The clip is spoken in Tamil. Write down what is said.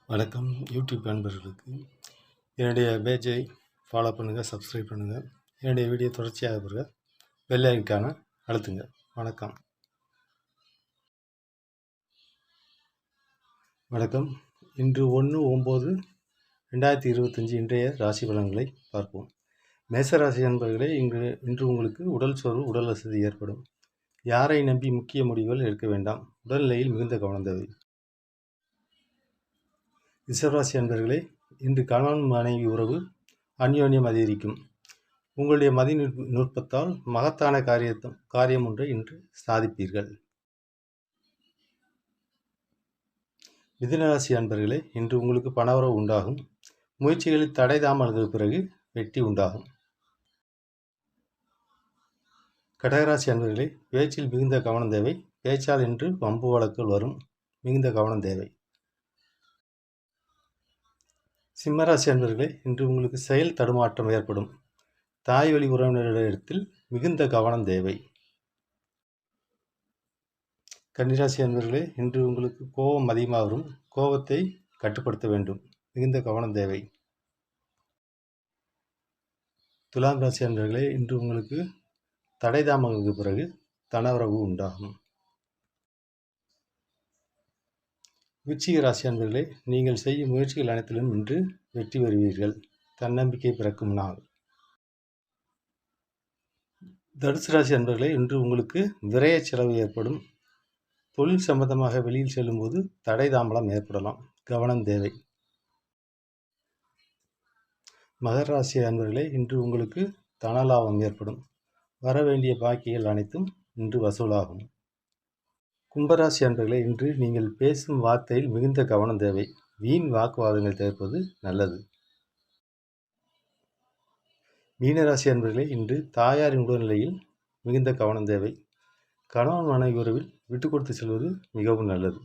வணக்கம் யூடியூப் நண்பர்களுக்கு. என்னுடைய பேஜை ஃபாலோ பண்ணுங்கள், சப்ஸ்கிரைப் பண்ணுங்கள். என்னுடைய வீடியோ தொடர்ச்சியாக பெற பெல் ஐக்கானை அழுத்துங்க. வணக்கம். இன்று 1/9/2025 இன்றைய ராசி பலன்களை பார்ப்போம். மேசராசி நண்பர்களே, இன்று உங்களுக்கு உடல் சோர்வு, உடல் வசதி ஏற்படும். யாரை நம்பி முக்கிய முடிவுகள் எடுக்க வேண்டாம். உடல்நிலையில் மிகுந்த கவனம் தேவை. ரிஷபராசி அன்பர்களே, இன்று கணவன் மனைவி உறவு அந்யோன்யம் அதிகரிக்கும். உங்களுடைய நுட்பத்தால் மகத்தான காரியம் ஒன்றை இன்று சாதிப்பீர்கள். மிதுனராசி அன்பர்களே, இன்று உங்களுக்கு பணவரவு உண்டாகும். முயற்சிகளில் தடை தாமதங்களுக்கு பிறகு வெற்றி உண்டாகும். கடகராசி அன்பர்களே, பேச்சில் மிகுந்த கவனம் தேவை. பேச்சால் இன்று வம்பு வழக்குகள் வரும். மிகுந்த கவனம் தேவை. சிம்மராசி அன்பர்களே, இன்று உங்களுக்கு செயல் தடுமாற்றம் ஏற்படும். தாய் வழி உறவினரிடத்தில் மிகுந்த கவனம் தேவை. கன்னிராசி அன்பர்களே, இன்று உங்களுக்கு கோபம் அதிகமாக வரும். கோபத்தை கட்டுப்படுத்த வேண்டும். மிகுந்த கவனம் தேவை. துலாம் ராசி அன்பர்களே, இன்று உங்களுக்கு தடை தாமதங்களுக்கு பிறகு தனவரவு உண்டாகும். விருச்சிக ராசி அன்பர்களே, நீங்கள் செய்யும் முயற்சிகள் அனைத்திலும் இன்று வெற்றி பெறுவீர்கள். தன்னம்பிக்கை பிறக்கும் நாள். தனுசு ராசி அன்பர்களே, இன்று உங்களுக்கு விரய செலவு ஏற்படும். தொழில் சம்பந்தமாக வெளியில் செல்லும்போது தடை தாமதம் ஏற்படலாம். கவனம் தேவை. மகர ராசி அன்பர்களே, இன்று உங்களுக்கு தனலாபம் ஏற்படும். வர வேண்டிய பாக்கிகள் அனைத்தும் இன்று வசூலாகும். கும்பராசி அன்பர்களே, இன்று நீங்கள் பேசும் வார்த்தையில் மிகுந்த கவனம் தேவை. வீண் வாக்குவாதங்கள் தவிர்ப்பது நல்லது. மீனராசி அன்பர்களே, இன்று தாயாரின் உடல்நிலையில் மிகுந்த கவனம் தேவை. கணவன் மனைவி உறவில் விட்டு கொடுத்து செல்வது மிகவும் நல்லது.